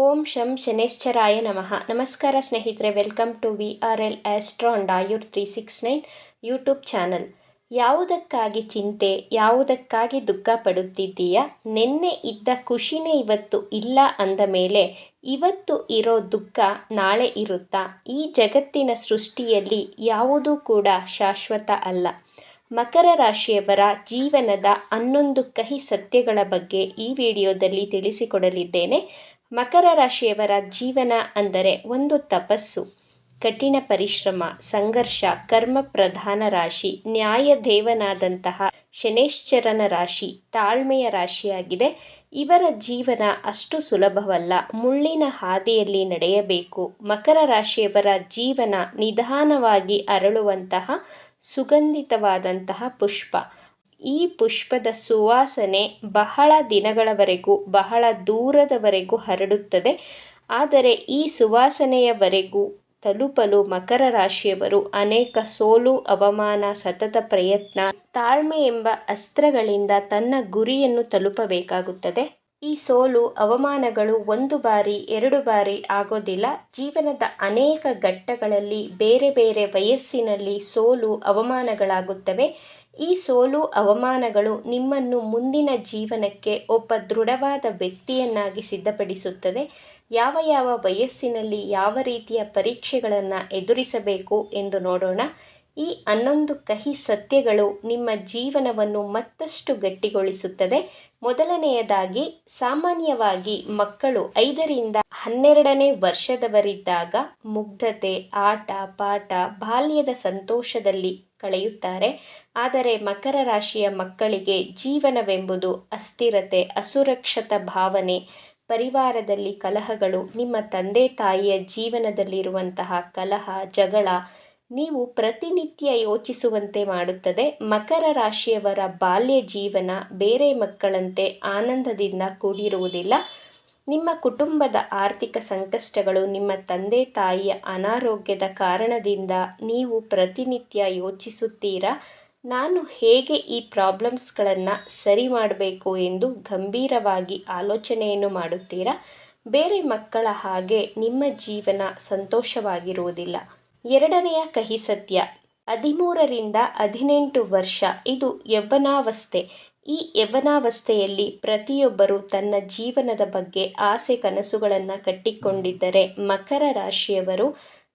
ಓಂ ಶಂ ಶನೇಶ್ಚರಾಯ ನಮಃ. ನಮಸ್ಕಾರ ಸ್ನೇಹಿತರೆ, welcome to VRL astro and Ayur 369 YouTube channel. ಯಾವುದಕ್ಕಾಗಿ ಚಿಂತೆ, ಯಾವುದಕ್ಕಾಗಿ ದುಃಖ ಪಡುತ್ತಿದ್ದೀಯಾ? ನಿನ್ನೆ ಇದ್ದ ಖುಷಿನೇ ಇವತ್ತು ಇಲ್ಲ ಅಂದ ಮೇಲೆ ಇವತ್ತು ಇರೋ ದುಃಖ ನಾಳೆ ಇರುತ್ತಾ? ಈ ಜಗತ್ತಿನ ಸೃಷ್ಟಿಯಲ್ಲಿ ಯಾವುದೂ ಕೂಡ ಶಾಶ್ವತ ಅಲ್ಲ. ಮಕರ ರಾಶಿಯವರ ಜೀವನದ 11 ಕಹಿ ಸತ್ಯಗಳ ಬಗ್ಗೆ ಈ ವಿಡಿಯೋದಲ್ಲಿ ತಿಳಿಸಿಕೊಡಲಿದ್ದೇನೆ. ಮಕರ ರಾಶಿಯವರ ಜೀವನ ಅಂದರೆ ಒಂದು ತಪಸ್ಸು, ಕಠಿಣ ಪರಿಶ್ರಮ, ಸಂಘರ್ಷ, ಕರ್ಮ ಪ್ರಧಾನ ರಾಶಿ, ನ್ಯಾಯದೇವನಾದಂತಹ ಶನೇಶ್ಚರನ ರಾಶಿ, ತಾಳ್ಮೆಯ ರಾಶಿಯಾಗಿದೆ. ಇವರ ಜೀವನ ಅಷ್ಟು ಸುಲಭವಲ್ಲ, ಮುಳ್ಳಿನ ಹಾದಿಯಲ್ಲಿ ನಡೆಯಬೇಕು. ಮಕರ ರಾಶಿಯವರ ಜೀವನ ನಿಧಾನವಾಗಿ ಅರಳುವಂತಹ ಸುಗಂಧಿತವಾದಂತಹ ಪುಷ್ಪ. ಈ ಪುಷ್ಪದ ಸುವಾಸನೆ ಬಹಳ ದಿನಗಳವರೆಗೂ, ಬಹಳ ದೂರದವರೆಗೂ ಹರಡುತ್ತದೆ. ಆದರೆ ಈ ಸುವಾಸನೆಯವರೆಗೂ ತಲುಪಲು ಮಕರ ರಾಶಿಯವರು ಅನೇಕ ಸೋಲು, ಅವಮಾನ, ಸತತ ಪ್ರಯತ್ನ, ತಾಳ್ಮೆ ಎಂಬ ಅಸ್ತ್ರಗಳಿಂದ ತನ್ನ ಗುರಿಯನ್ನು ತಲುಪಬೇಕಾಗುತ್ತದೆ. ಈ ಸೋಲು, ಅವಮಾನಗಳು ಒಂದು ಬಾರಿ, ಎರಡು ಬಾರಿ ಆಗೋದಿಲ್ಲ. ಜೀವನದ ಅನೇಕ ಘಟ್ಟಗಳಲ್ಲಿ ಬೇರೆ ಬೇರೆ ವಯಸ್ಸಿನಲ್ಲಿ ಸೋಲು, ಅವಮಾನಗಳಾಗುತ್ತವೆ. ಈ ಸೋಲು, ಅವಮಾನಗಳು ನಿಮ್ಮನ್ನು ಮುಂದಿನ ಜೀವನಕ್ಕೆ ಒಬ್ಬ ದೃಢವಾದ ವ್ಯಕ್ತಿಯನ್ನಾಗಿ ಸಿದ್ಧಪಡಿಸುತ್ತದೆ. ಯಾವ ಯಾವ ವಯಸ್ಸಿನಲ್ಲಿ ಯಾವ ರೀತಿಯ ಪರೀಕ್ಷೆಗಳನ್ನು ಎದುರಿಸಬೇಕು ಎಂದು ನೋಡೋಣ. ಈ 11 ಕಹಿ ಸತ್ಯಗಳು ನಿಮ್ಮ ಜೀವನವನ್ನು ಮತ್ತಷ್ಟು ಗಟ್ಟಿಗೊಳಿಸುತ್ತದೆ. ಮೊದಲನೆಯದಾಗಿ, ಸಾಮಾನ್ಯವಾಗಿ ಮಕ್ಕಳು 5ರಿಂದ 12ನೇ ವರ್ಷದವರಿದ್ದಾಗ ಮುಗ್ಧತೆ, ಆಟ ಪಾಠ, ಬಾಲ್ಯದ ಸಂತೋಷದಲ್ಲಿ ಕಳೆಯುತ್ತಾರೆ. ಆದರೆ ಮಕರ ರಾಶಿಯ ಮಕ್ಕಳಿಗೆ ಜೀವನವೆಂಬುದು ಅಸ್ಥಿರತೆ, ಅಸುರಕ್ಷಿತ ಭಾವನೆ, ಪರಿವಾರದಲ್ಲಿ ಕಲಹಗಳು, ನಿಮ್ಮ ತಂದೆ ತಾಯಿಯ ಜೀವನದಲ್ಲಿರುವಂತಹ ಕಲಹ, ಜಗಳ ನೀವು ಪ್ರತಿನಿತ್ಯ ಯೋಚಿಸುವಂತೆ ಮಾಡುತ್ತದೆ. ಮಕರ ರಾಶಿಯವರ ಬಾಲ್ಯ ಜೀವನ ಬೇರೆ ಮಕ್ಕಳಂತೆ ಆನಂದದಿಂದ ಕೂಡಿರುವುದಿಲ್ಲ. ನಿಮ್ಮ ಕುಟುಂಬದ ಆರ್ಥಿಕ ಸಂಕಷ್ಟಗಳು, ನಿಮ್ಮ ತಂದೆ ತಾಯಿಯ ಅನಾರೋಗ್ಯದ ಕಾರಣದಿಂದ ನೀವು ಪ್ರತಿನಿತ್ಯ ಯೋಚಿಸುತ್ತೀರಾ, ನಾನು ಹೇಗೆ ಈ ಪ್ರಾಬ್ಲಮ್ಸ್ಗಳನ್ನು ಸರಿ ಮಾಡಬೇಕು ಎಂದು ಗಂಭೀರವಾಗಿ ಆಲೋಚನೆಯನ್ನು ಮಾಡುತ್ತೀರಾ. ಬೇರೆ ಮಕ್ಕಳ ಹಾಗೆ ನಿಮ್ಮ ಜೀವನ ಸಂತೋಷವಾಗಿರುವುದಿಲ್ಲ. ಎರಡನೆಯ ಕಹಿ ಸತ್ಯ, 13ರಿಂದ 18 ವರ್ಷ ಇದು ಯೌವನಾವಸ್ಥೆ. ಈ ಯೌವನಾವಸ್ಥೆಯಲ್ಲಿ ಪ್ರತಿಯೊಬ್ಬರು ತನ್ನ ಜೀವನದ ಬಗ್ಗೆ ಆಸೆ ಕನಸುಗಳನ್ನು ಕಟ್ಟಿಕೊಂಡಿದ್ದರೆ ಮಕರ ರಾಶಿಯವರು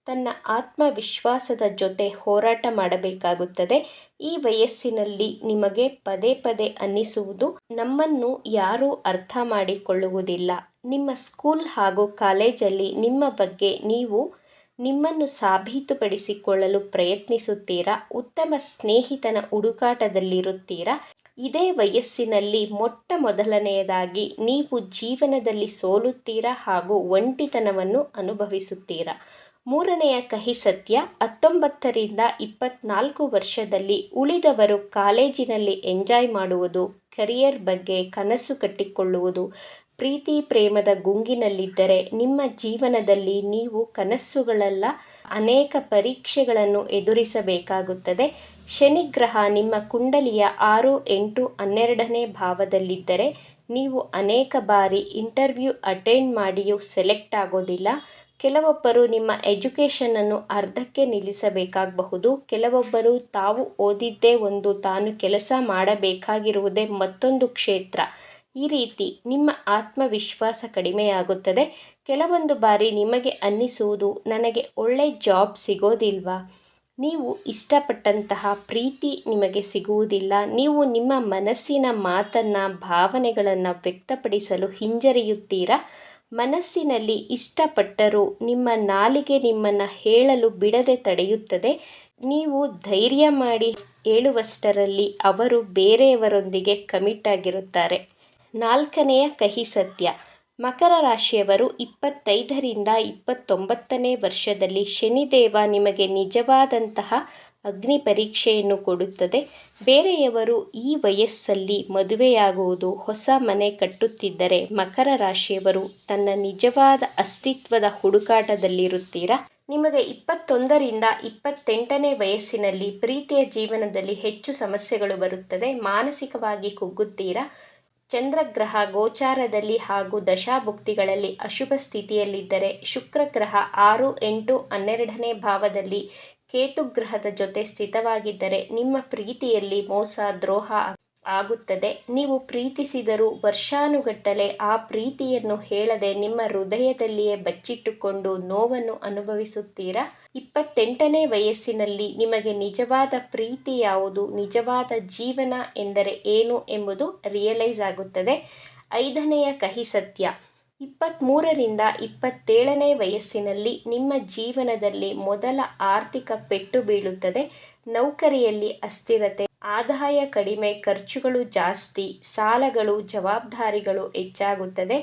ತನ್ನ ಆತ್ಮವಿಶ್ವಾಸದ ಜೊತೆ ಹೋರಾಟ ಮಾಡಬೇಕಾಗುತ್ತದೆ. ಈ ವಯಸ್ಸಿನಲ್ಲಿ ನಿಮಗೆ ಪದೇ ಪದೇ ಅನ್ನಿಸುವುದು, ನಮ್ಮನ್ನು ಯಾರೂ ಅರ್ಥ ಮಾಡಿಕೊಳ್ಳುವುದಿಲ್ಲ. ನಿಮ್ಮ ಸ್ಕೂಲ್ ಹಾಗೂ ಕಾಲೇಜಲ್ಲಿ ನಿಮ್ಮ ಬಗ್ಗೆ ನೀವು ನಿಮ್ಮನ್ನು ಸಾಬೀತುಪಡಿಸಿಕೊಳ್ಳಲು ಪ್ರಯತ್ನಿಸುತ್ತೀರಾ. ಉತ್ತಮ ಸ್ನೇಹಿತನ ಹುಡುಕಾಟದಲ್ಲಿರುತ್ತೀರಾ. ಇದೇ ವಯಸ್ಸಿನಲ್ಲಿ ಮೊಟ್ಟ ಮೊದಲನೆಯದಾಗಿ ನೀವು ಜೀವನದಲ್ಲಿ ಸೋಲುತ್ತೀರಾ ಹಾಗೂ ಒಂಟಿತನವನ್ನು ಅನುಭವಿಸುತ್ತೀರಾ. ಮೂರನೆಯ ಕಹಿ ಸತ್ಯ, 19ರಿಂದ 24 ವರ್ಷದಲ್ಲಿ ಉಳಿದವರು ಕಾಲೇಜಿನಲ್ಲಿ ಎಂಜಾಯ್ ಮಾಡುವುದು, ಕರಿಯರ್ ಬಗ್ಗೆ ಕನಸು ಕಟ್ಟಿಕೊಳ್ಳುವುದು, ಪ್ರೀತಿ ಪ್ರೇಮದ ಗುಂಗಿನಲ್ಲಿದ್ದರೆ ನಿಮ್ಮ ಜೀವನದಲ್ಲಿ ನೀವು ಕನಸುಗಳೆಲ್ಲ ಅನೇಕ ಪರೀಕ್ಷೆಗಳನ್ನು ಎದುರಿಸಬೇಕಾಗುತ್ತದೆ. ಶನಿಗ್ರಹ ನಿಮ್ಮ ಕುಂಡಲಿಯ 6, 8, 12ನೇ ಭಾವದಲ್ಲಿದ್ದರೆ ನೀವು ಅನೇಕ ಬಾರಿ ಇಂಟರ್ವ್ಯೂ ಅಟೆಂಡ್ ಮಾಡಿಯೂ ಸೆಲೆಕ್ಟ್ ಆಗೋದಿಲ್ಲ. ಕೆಲವೊಬ್ಬರು ನಿಮ್ಮ ಎಜುಕೇಷನನ್ನು ಅರ್ಧಕ್ಕೆ ನಿಲ್ಲಿಸಬೇಕಾಗಬಹುದು. ಕೆಲವೊಬ್ಬರು ತಾವು ಓದಿದ್ದೇ ಒಂದು, ತಾನು ಕೆಲಸ ಮಾಡಬೇಕಾಗಿರುವುದೇ ಮತ್ತೊಂದು ಕ್ಷೇತ್ರ. ಈ ರೀತಿ ನಿಮ್ಮ ಆತ್ಮವಿಶ್ವಾಸ ಕಡಿಮೆಯಾಗುತ್ತದೆ. ಕೆಲವೊಂದು ಬಾರಿ ನಿಮಗೆ ಅನ್ನಿಸುವುದು, ನನಗೆ ಒಳ್ಳೆ ಜಾಬ್ ಸಿಗೋದಿಲ್ವಾ, ನೀವು ಇಷ್ಟಪಟ್ಟಂತಹ ಪ್ರೀತಿ ನಿಮಗೆ ಸಿಗುವುದಿಲ್ಲ. ನೀವು ನಿಮ್ಮ ಮನಸ್ಸಿನ ಮಾತನ್ನು, ಭಾವನೆಗಳನ್ನು ವ್ಯಕ್ತಪಡಿಸಲು ಹಿಂಜರಿಯುತ್ತೀರಾ. ಮನಸ್ಸಿನಲ್ಲಿ ಇಷ್ಟಪಟ್ಟರೂ ನಿಮ್ಮ ನಾಲಿಗೆ ನಿಮ್ಮನ್ನು ಹೇಳಲು ಬಿಡದೆ ತಡೆಯುತ್ತದೆ. ನೀವು ಧೈರ್ಯ ಮಾಡಿ ಹೇಳುವಷ್ಟರಲ್ಲಿ ಅವರು ಬೇರೆಯವರೊಂದಿಗೆ ಕಮಿಟ್ ಆಗಿರುತ್ತಾರೆ. ನಾಲ್ಕನೆಯ ಕಹಿ ಸತ್ಯ, ಮಕರ ರಾಶಿಯವರು 25ರಿಂದ 29ನೇ ವರ್ಷದಲ್ಲಿ ಶನಿದೇವ ನಿಮಗೆ ನಿಜವಾದಂತಹ ಅಗ್ನಿ ಪರೀಕ್ಷೆಯನ್ನು ಕೊಡುತ್ತದೆ. ಬೇರೆಯವರು ಈ ವಯಸ್ಸಲ್ಲಿ ಮದುವೆಯಾಗುವುದು, ಹೊಸ ಮನೆ ಕಟ್ಟುತ್ತಿದ್ದರೆ ಮಕರ ರಾಶಿಯವರು ತನ್ನ ನಿಜವಾದ ಅಸ್ತಿತ್ವದ ಹುಡುಕಾಟದಲ್ಲಿರುತ್ತೀರಾ. ನಿಮಗೆ 21ರಿಂದ 28ನೇ ವಯಸ್ಸಿನಲ್ಲಿ ಪ್ರೀತಿಯ ಜೀವನದಲ್ಲಿ ಹೆಚ್ಚು ಸಮಸ್ಯೆಗಳು ಬರುತ್ತದೆ. ಮಾನಸಿಕವಾಗಿ ಕುಗ್ಗುತ್ತೀರಾ. ಚಂದ್ರಗ್ರಹ ಗೋಚಾರದಲ್ಲಿ ಹಾಗೂ ದಶಾಭುಕ್ತಿಗಳಲ್ಲಿ ಅಶುಭ ಸ್ಥಿತಿಯಲ್ಲಿದ್ದರೆ, ಶುಕ್ರ ಗ್ರಹ 6, 8, 12ನೇ ಭಾವದಲ್ಲಿ ಕೇತು ಗ್ರಹದ ಜೊತೆ ಸ್ಥಿತವಾಗಿದ್ದರೆ ನಿಮ್ಮ ಪ್ರೀತಿಯಲ್ಲಿ ಮೋಸ ದ್ರೋಹ ಆಗುತ್ತದೆ. ನೀವು ಪ್ರೀತಿಸಿದರೂ ವರ್ಷಾನುಗಟ್ಟಲೆ ಆ ಪ್ರೀತಿಯನ್ನು ಹೇಳದೆ ನಿಮ್ಮ ಹೃದಯದಲ್ಲಿಯೇ ಬಚ್ಚಿಟ್ಟುಕೊಂಡು ನೋವನ್ನು ಅನುಭವಿಸುತ್ತೀರಾ. 28ನೇ ವಯಸ್ಸಿನಲ್ಲಿ ನಿಮಗೆ ನಿಜವಾದ ಪ್ರೀತಿ ಯಾವುದು, ನಿಜವಾದ ಜೀವನ ಎಂದರೆ ಏನು ಎಂಬುದು ರಿಯಲೈಸ್ ಆಗುತ್ತದೆ. 5ನೇಯ ಕಹಿ ಸತ್ಯ. 23ರಿಂದ 27ನೇ ವಯಸ್ಸಿನಲ್ಲಿ ನಿಮ್ಮ ಜೀವನದಲ್ಲಿ ಮೊದಲ ಆರ್ಥಿಕ ಪೆಟ್ಟು ಬೀಳುತ್ತದೆ. ನೌಕರಿಯಲ್ಲಿ ಅಸ್ಥಿರತೆ, ಆದಾಯ ಕಡಿಮೆ, ಖರ್ಚುಗಳು ಜಾಸ್ತಿ, ಸಾಲಗಳು, ಜವಾಬ್ದಾರಿಗಳು ಹೆಚ್ಚಾಗುತ್ತದೆ.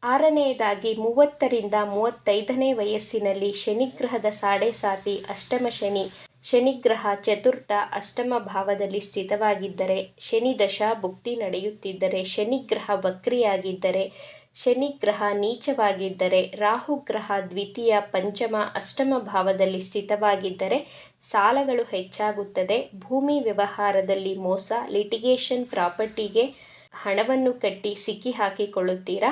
6ನೇದಾಗಿ 30ರಿಂದ 35ನೇ ವಯಸ್ಸಿನಲ್ಲಿ ಶನಿಗ್ರಹದ ಸಾಡೆ-ಸಾತಿ, ಅಷ್ಟಮ ಶನಿ. ಶನಿಗ್ರಹ ಚತುರ್ಥ, ಅಷ್ಟಮ ಭಾವದಲ್ಲಿ ಸ್ಥಿತವಾಗಿದ್ದರೆ, ಶನಿ ದಶಾ ಭುಕ್ತಿ ನಡೆಯುತ್ತಿದ್ದರೆ, ಶನಿಗ್ರಹ ವಕ್ರಿಯಾಗಿದ್ದರೆ, ಶನಿಗ್ರಹ ನೀಚವಾಗಿದ್ದರೆ, ರಾಹುಗ್ರಹ ದ್ವಿತೀಯ, ಪಂಚಮ, ಅಷ್ಟಮ ಭಾವದಲ್ಲಿ ಸ್ಥಿತವಾಗಿದ್ದರೆ ಸಾಲಗಳು ಹೆಚ್ಚಾಗುತ್ತದೆ. ಭೂಮಿ ವ್ಯವಹಾರದಲ್ಲಿ ಮೋಸ, ಲಿಟಿಗೇಷನ್, ಪ್ರಾಪರ್ಟಿಗೆ ಹಣವನ್ನು ಕಟ್ಟಿ ಸಿಕ್ಕಿಹಾಕಿಕೊಳ್ಳುತ್ತೀರಾ.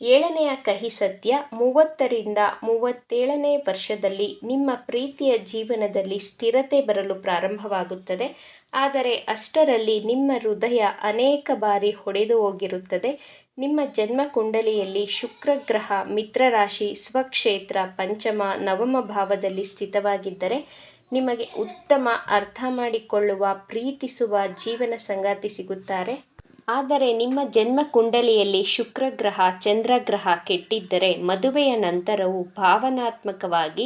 7ನೇಯ ಕಹಿ ಸತ್ಯ. 30ರಿಂದ 37ನೇ ವರ್ಷದಲ್ಲಿ ನಿಮ್ಮ ಪ್ರೀತಿಯ ಜೀವನದಲ್ಲಿ ಸ್ಥಿರತೆ ಬರಲು ಪ್ರಾರಂಭವಾಗುತ್ತದೆ. ಆದರೆ ಅಷ್ಟರಲ್ಲಿ ನಿಮ್ಮ ಹೃದಯ ಅನೇಕ ಬಾರಿ ಒಡೆದು ಹೋಗಿರುತ್ತದೆ. ನಿಮ್ಮ ಜನ್ಮ ಕುಂಡಲಿಯಲ್ಲಿ ಶುಕ್ರ ಗ್ರಹ ಮಿತ್ರರಾಶಿ, ಸ್ವಕ್ಷೇತ್ರ, ಪಂಚಮ, ನವಮ ಭಾವದಲ್ಲಿ ಸ್ಥಿತವಾಗಿದ್ದರೆ ನಿಮಗೆ ಉತ್ತಮ, ಅರ್ಥ ಮಾಡಿಕೊಳ್ಳುವ, ಪ್ರೀತಿಸುವ ಜೀವನ ಸಂಗಾತಿ ಸಿಗುತ್ತಾರೆ. ಆದರೆ ನಿಮ್ಮ ಜನ್ಮ ಕುಂಡಲಿಯಲ್ಲಿ ಶುಕ್ರ ಗ್ರಹ, ಚಂದ್ರಗ್ರಹ ಕೆಟ್ಟಿದ್ದರೆ ಮದುವೆಯ ನಂತರವೂ ಭಾವನಾತ್ಮಕವಾಗಿ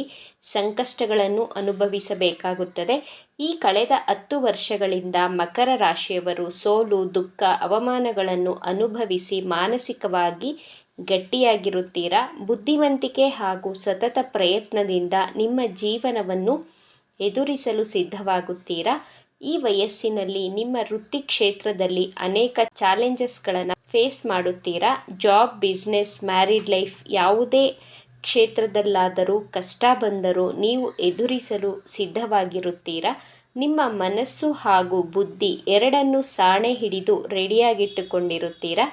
ಸಂಕಷ್ಟಗಳನ್ನು ಅನುಭವಿಸಬೇಕಾಗುತ್ತದೆ. ಈ ಕಳೆದ 10 ವರ್ಷಗಳಿಂದ ಮಕರ ರಾಶಿಯವರು ಸೋಲು, ದುಃಖ, ಅವಮಾನಗಳನ್ನು ಅನುಭವಿಸಿ ಮಾನಸಿಕವಾಗಿ ಗಟ್ಟಿಯಾಗಿರುತ್ತೀರಾ. ಬುದ್ಧಿವಂತಿಕೆ ಹಾಗೂ ಸತತ ಪ್ರಯತ್ನದಿಂದ ನಿಮ್ಮ ಜೀವನವನ್ನು ಎದುರಿಸಲು ಸಿದ್ಧವಾಗುತ್ತೀರಾ. ಈ ವಯಸ್ಸಿನಲ್ಲಿ ನಿಮ್ಮ ವೃತ್ತಿ ಕ್ಷೇತ್ರದಲ್ಲಿ ಅನೇಕ ಚಾಲೆಂಜಸ್ಗಳನ್ನು ಫೇಸ್ ಮಾಡುತ್ತೀರಾ. ಜಾಬ್, ಬಿಸ್ನೆಸ್, ಮ್ಯಾರಿಡ್ ಲೈಫ್ ಯಾವುದೇ ಕ್ಷೇತ್ರದಲ್ಲಾದರೂ ಕಷ್ಟ ಬಂದರೂ ನೀವು ಎದುರಿಸಲು ಸಿದ್ಧವಾಗಿರುತ್ತೀರಾ. ನಿಮ್ಮ ಮನಸ್ಸು ಹಾಗೂ ಬುದ್ಧಿ ಎರಡನ್ನೂ ಸಾಣೆ ಹಿಡಿದು ರೆಡಿಯಾಗಿಟ್ಟುಕೊಂಡಿರುತ್ತೀರಾ.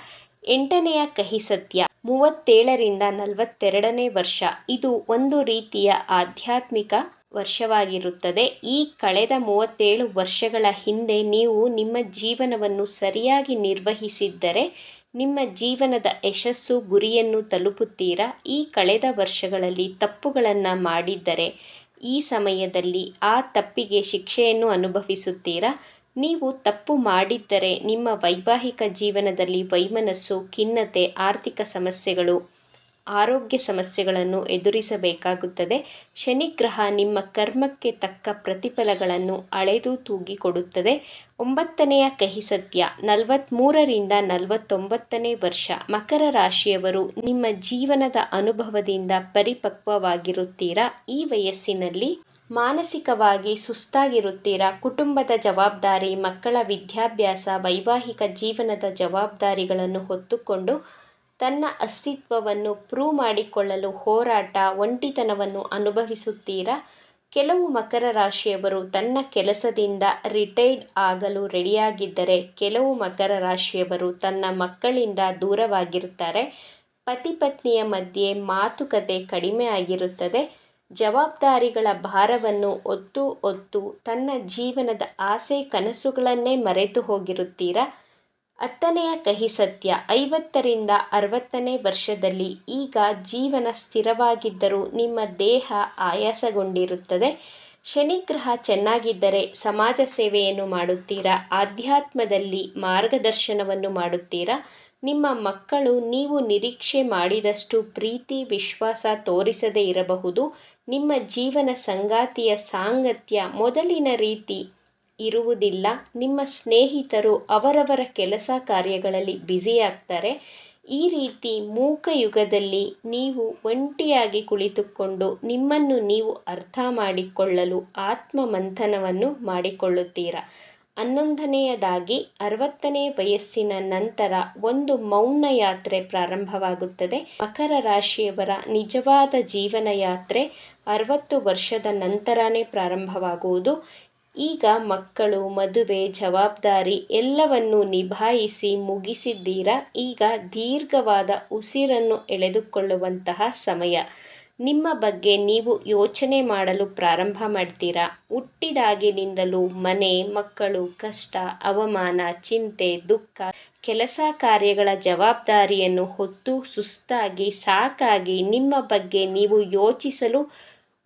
8ನೇಯ ಕಹಿ ಸತ್ಯ. 37ರಿಂದ 42ನೇ ವರ್ಷ ಇದು ಒಂದು ರೀತಿಯ ಆಧ್ಯಾತ್ಮಿಕ ವರ್ಷವಾಗಿರುತ್ತದೆ. ಈ ಕಳೆದ 37 ವರ್ಷಗಳ ಹಿಂದೆ ನೀವು ನಿಮ್ಮ ಜೀವನವನ್ನು ಸರಿಯಾಗಿ ನಿರ್ವಹಿಸಿದ್ದರೆ ನಿಮ್ಮ ಜೀವನದ ಯಶಸ್ಸು ಗುರಿಯನ್ನು ತಲುಪುತ್ತೀರಾ. ಈ ಕಳೆದ ವರ್ಷಗಳಲ್ಲಿ ತಪ್ಪುಗಳನ್ನು ಮಾಡಿದ್ದರೆ ಈ ಸಮಯದಲ್ಲಿ ಆ ತಪ್ಪಿಗೆ ಶಿಕ್ಷೆಯನ್ನು ಅನುಭವಿಸುತ್ತೀರಾ. ನೀವು ತಪ್ಪು ಮಾಡಿದ್ದರೆ ನಿಮ್ಮ ವೈವಾಹಿಕ ಜೀವನದಲ್ಲಿ ವೈಮನಸ್ಸು, ಖಿನ್ನತೆ, ಆರ್ಥಿಕ ಸಮಸ್ಯೆಗಳು, ಆರೋಗ್ಯ ಸಮಸ್ಯೆಗಳನ್ನು ಎದುರಿಸಬೇಕಾಗುತ್ತದೆ. ಶನಿಗ್ರಹ ನಿಮ್ಮ ಕರ್ಮಕ್ಕೆ ತಕ್ಕ ಪ್ರತಿಫಲಗಳನ್ನು ಅಳೆದು ತೂಗಿ ಕೊಡುತ್ತದೆ. 9ನೇಯ ಕಹಿ ಸತ್ಯ. 43ರಿಂದ 49ನೇ ವರ್ಷ ಮಕರ ರಾಶಿಯವರು ನಿಮ್ಮ ಜೀವನದ ಅನುಭವದಿಂದ ಪರಿಪಕ್ವವಾಗಿರುತ್ತೀರಾ. ಈ ವಯಸ್ಸಿನಲ್ಲಿ ಮಾನಸಿಕವಾಗಿ ಸುಸ್ತಾಗಿರುತ್ತೀರಾ. ಕುಟುಂಬದ ಜವಾಬ್ದಾರಿ, ಮಕ್ಕಳ ವಿದ್ಯಾಭ್ಯಾಸ, ವೈವಾಹಿಕ ಜೀವನದ ಜವಾಬ್ದಾರಿಗಳನ್ನು ಹೊತ್ತುಕೊಂಡು ತನ್ನ ಅಸ್ತಿತ್ವವನ್ನು ಪ್ರೂವ್ ಮಾಡಿಕೊಳ್ಳಲು ಹೋರಾಟ, ಒಂಟಿತನವನ್ನು ಅನುಭವಿಸುತ್ತೀರಾ. ಕೆಲವು ಮಕರ ರಾಶಿಯವರು ತನ್ನ ಕೆಲಸದಿಂದ ರಿಟೈರ್ಡ್ ಆಗಲು ರೆಡಿಯಾಗಿದ್ದರೆ, ಕೆಲವು ಮಕರ ರಾಶಿಯವರು ತನ್ನ ಮಕ್ಕಳಿಂದ ದೂರವಾಗಿರುತ್ತಾರೆ. ಪತಿ-ಪತ್ನಿಯ ಮಧ್ಯೆ ಮಾತುಕತೆ ಕಡಿಮೆ ಆಗಿರುತ್ತದೆ. ಜವಾಬ್ದಾರಿಗಳ ಭಾರವನ್ನು ಹೊತ್ತು ತನ್ನ ಜೀವನದ ಆಸೆ ಕನಸುಗಳನ್ನೇ ಮರೆತು ಹೋಗಿರುತ್ತೀರಾ. 10ನೇಯ ಕಹಿ ಸತ್ಯ. 50ರಿಂದ 60ನೇ ವರ್ಷದಲ್ಲಿ ಈಗ ಜೀವನ ಸ್ಥಿರವಾಗಿದ್ದರೂ ನಿಮ್ಮ ದೇಹ ಆಯಾಸಗೊಂಡಿರುತ್ತದೆ. ಶನಿಗ್ರಹ ಚೆನ್ನಾಗಿದ್ದರೆ ಸಮಾಜ ಸೇವೆಯನ್ನು ಮಾಡುತ್ತೀರಾ. ಆಧ್ಯಾತ್ಮದಲ್ಲಿ ಮಾರ್ಗದರ್ಶನವನ್ನು ಮಾಡುತ್ತೀರಾ. ನಿಮ್ಮ ಮಕ್ಕಳು ನೀವು ನಿರೀಕ್ಷೆ ಮಾಡಿದಷ್ಟು ಪ್ರೀತಿ, ವಿಶ್ವಾಸ ತೋರಿಸದೇ ಇರಬಹುದು. ನಿಮ್ಮ ಜೀವನ ಸಂಗಾತಿಯ ಸಾಂಗತ್ಯ ಮೊದಲಿನ ರೀತಿ ಇರುವುದಿಲ್ಲ. ನಿಮ್ಮ ಸ್ನೇಹಿತರು ಅವರವರ ಕೆಲಸ ಕಾರ್ಯಗಳಲ್ಲಿ ಬ್ಯುಸಿಯಾಗ್ತಾರೆ. ಈ ರೀತಿ ಮೂಕ ಯುಗದಲ್ಲಿ ನೀವು ಒಂಟಿಯಾಗಿ ಕುಳಿತುಕೊಂಡು ನಿಮ್ಮನ್ನು ನೀವು ಅರ್ಥ ಮಾಡಿಕೊಳ್ಳಲು ಆತ್ಮಮಂಥನವನ್ನು ಮಾಡಿಕೊಳ್ಳುತ್ತೀರಾ. 11ನೇಯದಾಗಿ 60ನೇ ವಯಸ್ಸಿನ ನಂತರ ಒಂದು ಮೌನ ಯಾತ್ರೆ ಪ್ರಾರಂಭವಾಗುತ್ತದೆ. ಮಕರ ರಾಶಿಯವರ ನಿಜವಾದ ಜೀವನ ಯಾತ್ರೆ 60 ವರ್ಷದ ನಂತರನೇ ಪ್ರಾರಂಭವಾಗುವುದು. ಈಗ ಮಕ್ಕಳು, ಮದುವೆ, ಜವಾಬ್ದಾರಿ ಎಲ್ಲವನ್ನು ನಿಭಾಯಿಸಿ ಮುಗಿಸಿದ್ದೀರಾ. ಈಗ ದೀರ್ಘವಾದ ಉಸಿರನ್ನು ಎಳೆದುಕೊಳ್ಳುವಂತಹ ಸಮಯ. ನಿಮ್ಮ ಬಗ್ಗೆ ನೀವು ಯೋಚನೆ ಮಾಡಲು ಪ್ರಾರಂಭ ಮಾಡ್ತೀರಾ. ಹುಟ್ಟಿದಾಗಿನಿಂದಲೂ ಮನೆ, ಮಕ್ಕಳು, ಕಷ್ಟ, ಅವಮಾನ, ಚಿಂತೆ, ದುಃಖ, ಕೆಲಸ ಕಾರ್ಯಗಳ ಜವಾಬ್ದಾರಿಯನ್ನು ಹೊತ್ತು ಸುಸ್ತಾಗಿ ಸಾಕಾಗಿ ನಿಮ್ಮ ಬಗ್ಗೆ ನೀವು ಯೋಚಿಸಲು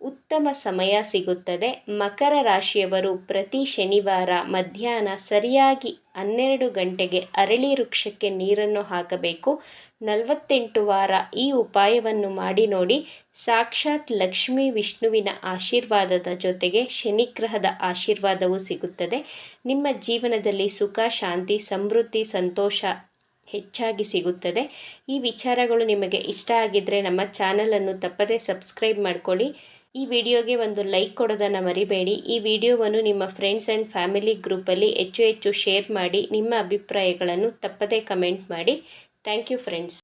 ಉತ್ತಮ ಸಮಯ ಸಿಗುತ್ತದೆ. ಮಕರ ರಾಶಿಯವರು ಪ್ರತಿ ಶನಿವಾರ ಮಧ್ಯಾಹ್ನ ಸರಿಯಾಗಿ 12 ಗಂಟೆಗೆ ಅರಳಿ ವೃಕ್ಷಕ್ಕೆ ನೀರನ್ನು ಹಾಕಬೇಕು. 48 ವಾರ ಈ ಉಪಾಯವನ್ನು ಮಾಡಿ ನೋಡಿ. ಸಾಕ್ಷಾತ್ ಲಕ್ಷ್ಮೀ ವಿಷ್ಣುವಿನ ಆಶೀರ್ವಾದದ ಜೊತೆಗೆ ಶನಿಗ್ರಹದ ಆಶೀರ್ವಾದವೂ ಸಿಗುತ್ತದೆ. ನಿಮ್ಮ ಜೀವನದಲ್ಲಿ ಸುಖ, ಶಾಂತಿ, ಸಮೃದ್ಧಿ, ಸಂತೋಷ ಹೆಚ್ಚಾಗಿ ಸಿಗುತ್ತದೆ. ಈ ವಿಚಾರಗಳು ನಿಮಗೆ ಇಷ್ಟ ಆಗಿದ್ದರೆ ನಮ್ಮ ಚಾನಲನ್ನು ತಪ್ಪದೇ ಸಬ್ಸ್ಕ್ರೈಬ್ ಮಾಡ್ಕೊಳ್ಳಿ. ಈ ವಿಡಿಯೋಗೆ ಒಂದು ಲೈಕ್ ಕೊಡೋದನ್ನು ಮರಿಬೇಡಿ. ಈ ವಿಡಿಯೋವನ್ನು ನಿಮ್ಮ ಫ್ರೆಂಡ್ಸ್ ಆ್ಯಂಡ್ ಫ್ಯಾಮಿಲಿ ಗ್ರೂಪಲ್ಲಿ ಹೆಚ್ಚು ಶೇರ್ ಮಾಡಿ. ನಿಮ್ಮ ಅಭಿಪ್ರಾಯಗಳನ್ನು ತಪ್ಪದೇ ಕಮೆಂಟ್ ಮಾಡಿ. Thank you friends.